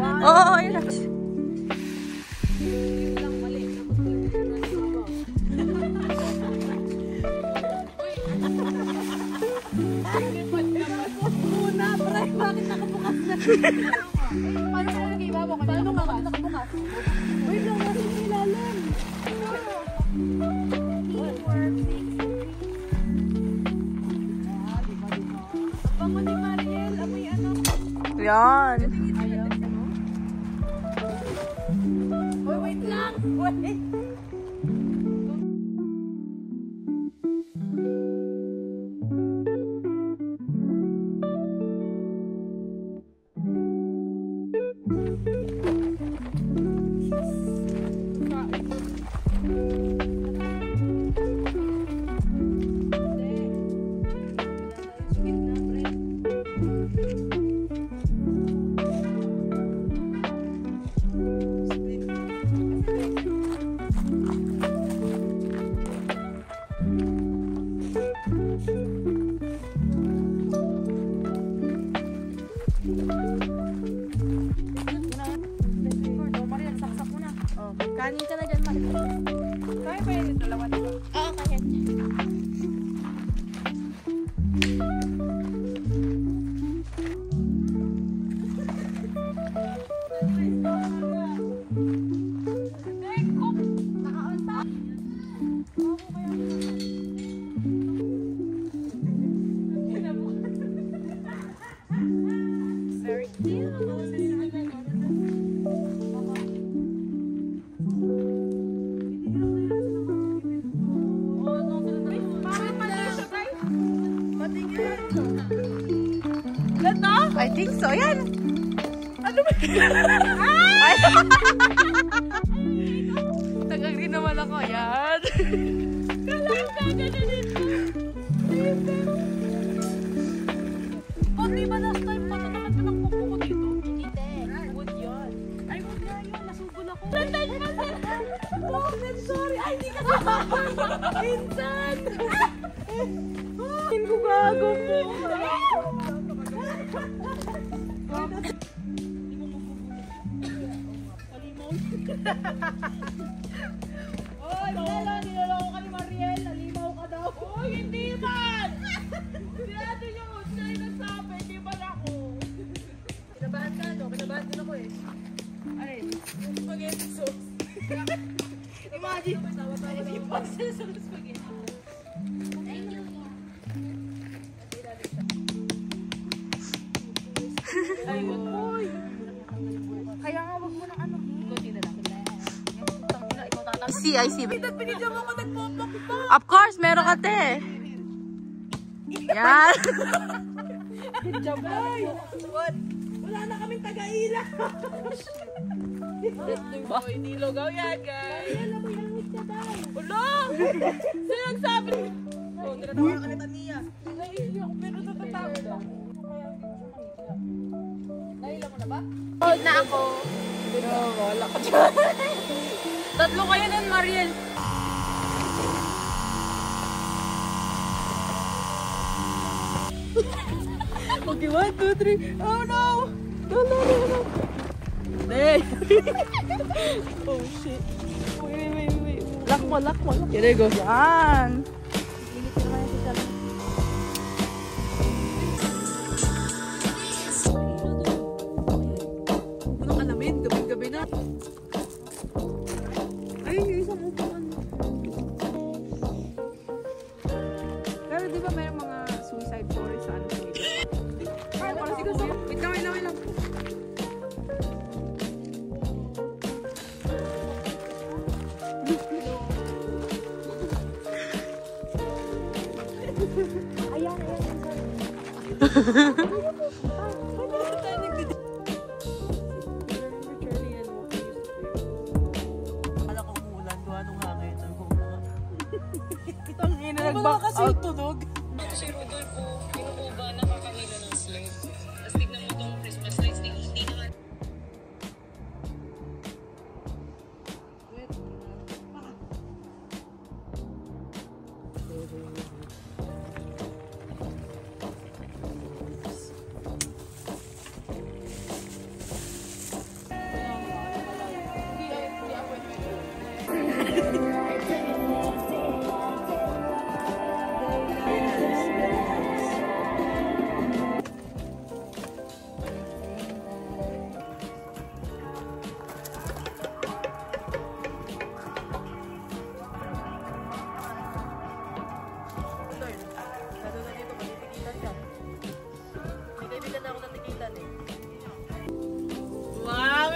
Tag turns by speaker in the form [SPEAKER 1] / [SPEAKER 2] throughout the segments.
[SPEAKER 1] Oo, yun na.
[SPEAKER 2] Bakit nakabukas na? Paano ko nag-ibabaw ka? Paano nga bakit nakabukas? Wait lang, nasa yung ilalim. Bango ni Mariel, amoy ano?
[SPEAKER 1] Yan.
[SPEAKER 2] Uy, wait lang! Wait!
[SPEAKER 1] Kanin ka na dyan, Mariel.
[SPEAKER 2] Kaya ba yun? Dalawa diba?
[SPEAKER 1] Oo, kaya.
[SPEAKER 2] Very cute.
[SPEAKER 1] I think so, yan.
[SPEAKER 2] Ano ba?
[SPEAKER 1] Ay! Tagal rin naman ako, yan.
[SPEAKER 2] Kailangan ka ganyan dito. Oh, di ba last time patatakat ka ng kuko ko dito? Hindi, wood yun. Ay, wood nga yun. Nasugol ako. Sandal pa sir! Oh, I'm sorry. Ay, hindi ka Insan! Hindi ko gago po. Oy, Bella, niloloko ka ni Mariel. Nalimaw ka daw. Oy, hindi man! Si ate yun. Siya yung nagsabi. Hindi man ako. Kinabahan ka, no? Kinabahan din ako eh. Ay, yung spaghetti sauce. Imagine. Hindi pa sila sa spaghetti. Thank you. Ay, oy. Kaya nga, wag mo ng ano. Kunti na lang.
[SPEAKER 1] I see.
[SPEAKER 2] Pinidyan mo ko nagpopokpok.
[SPEAKER 1] Of course, meron ka, te. Yan.
[SPEAKER 2] Jabay! What? Wala na kaming taga-ila. Boy, nilogaw yan, guys. Ay, alam mo, yangit ka daw. Ulo! Sino nagsabi? Oh, tinatawa ka ni Tania. Naiiyak, pero natatawid ako. Naila mo na ba?
[SPEAKER 1] Hold na ako.
[SPEAKER 2] Wala ka dyan.
[SPEAKER 1] Tatlo kayo nun, Mariel.
[SPEAKER 2] Okay, 1, 2, 3. Oh no! No. Hey! Oh shit. Wait. Lock mo. Here you go.
[SPEAKER 1] Yan.
[SPEAKER 2] Anong alamin? Gabi na. Ay, yung isang upuan. Pero di ba may mga suicide forest sa ano sa dito? Ay, parang siguro. Wait lang. Ayan. Nagbawa kasi yung tunog.
[SPEAKER 3] Si Rodolfo, pinukuba, nakakahilo ng sled. Tapos tignan mo itong Christmas lights, hindi na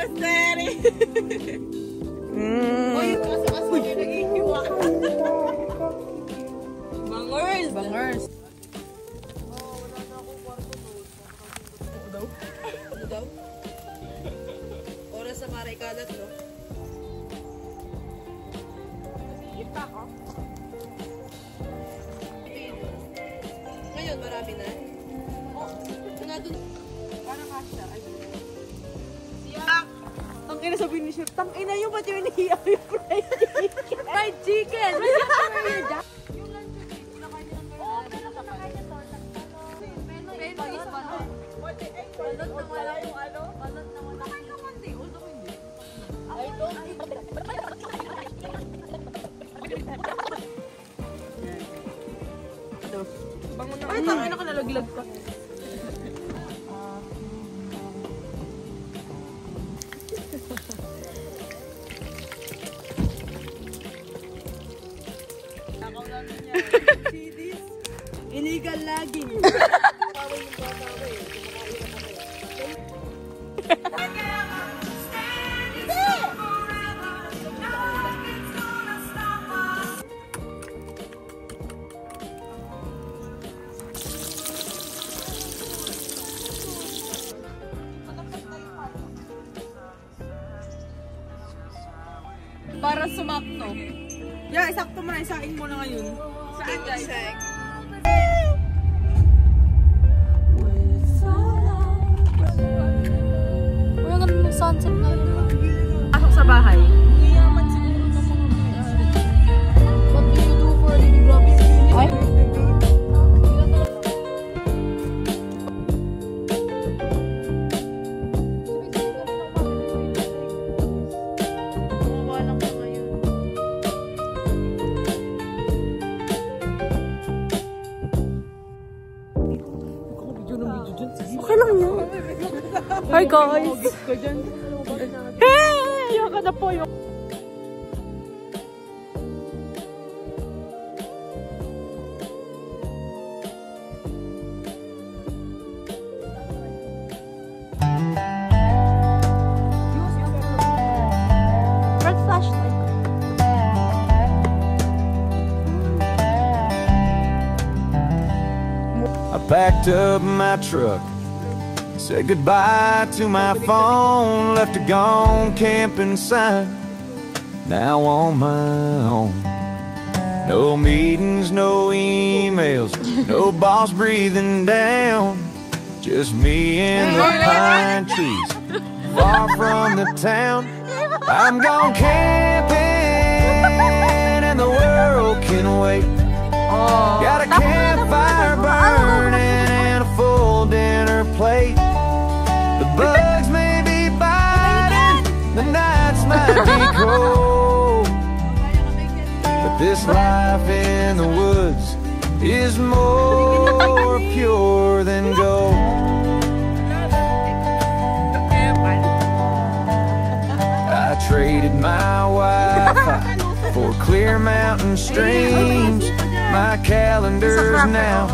[SPEAKER 2] Seri! Uy, kasi yung naghihiwa. Bangers!
[SPEAKER 1] Bangers.
[SPEAKER 2] Ano daw? Oras sa para ikalat, no? Ita ko. Ngayon, marami na. Oh, nga dun. Parang kasha. Siyak! Ang ina sabihin ni Chef, tang ina yun, ba't yung inihiyaw yung fried chicken?
[SPEAKER 1] Fried chicken! Fried chicken!
[SPEAKER 2] Yung lunch yun, pinakain niya ng meron. Oo, pero pinakain niya to. Balot na wala yung ano? Balot na wala. Pinakain ka konti, although hindi. I don't eat.
[SPEAKER 1] Bango na.
[SPEAKER 2] Ay, tangin na ka nalaglag ka. Inigal lagi.
[SPEAKER 1] Para sumakto.
[SPEAKER 2] Yeah, isakto mo na. Isain mo na ngayon.
[SPEAKER 1] Saan guys?
[SPEAKER 4] Uy, ang ganda ng sunset na yun.
[SPEAKER 1] Pasok sa bahay.
[SPEAKER 4] What do you do for a living, Robin? Ay?
[SPEAKER 1] Okay lang yan. Hi guys! Hey! Ayoko na po yung...
[SPEAKER 4] Red flashlight.
[SPEAKER 5] I packed up my truck, said goodbye to my phone, left a gone camping sign. Now on my own. No meetings, no emails, no boss breathing down. Just me and the pine trees, far from the town. I'm gone camping and the world can wait. Got a campfire burning and a full dinner plate. The bugs may be biting, the nights might be cold, but this life in the woods is more pure than gold. I traded my Wi-Fi for clear mountain streams. My calendar's now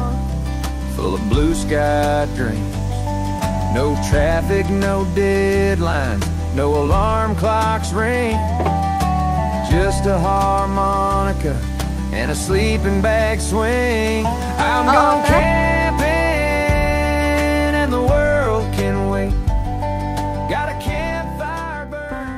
[SPEAKER 5] full of blue sky dreams. No traffic, no deadlines, no alarm clocks ring. Just a harmonica and a sleeping bag swing. I'm gone camping and the world can wait. Got a campfire burn.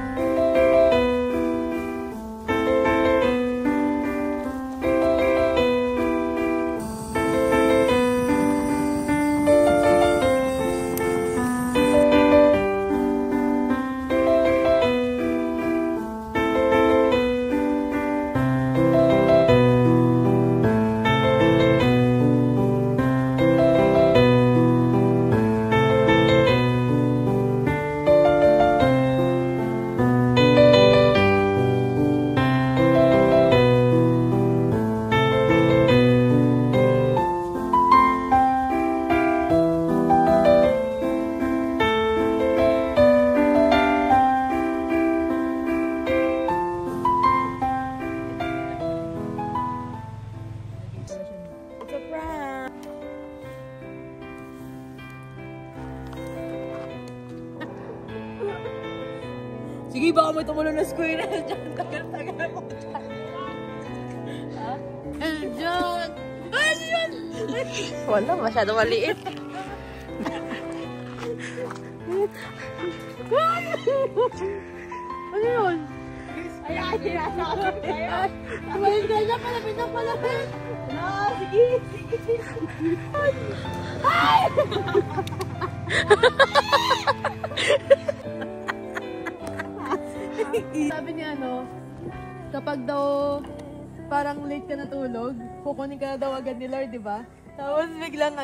[SPEAKER 2] Sige, baka may tumulong na squirrel dyan. Tagal-tagal mo dyan. Ha? Dyan! Ay, dyan!
[SPEAKER 1] Wala, masyado maliit.
[SPEAKER 2] Ano yun? Ay, sinasakot kayo. Tumalin ka na, palapit na palapit. Sige, sige. Ay! Sabi niya kapag daw parang late ka natulog, kukunin ka na daw agad ni Lord, di ba? Tapos biglang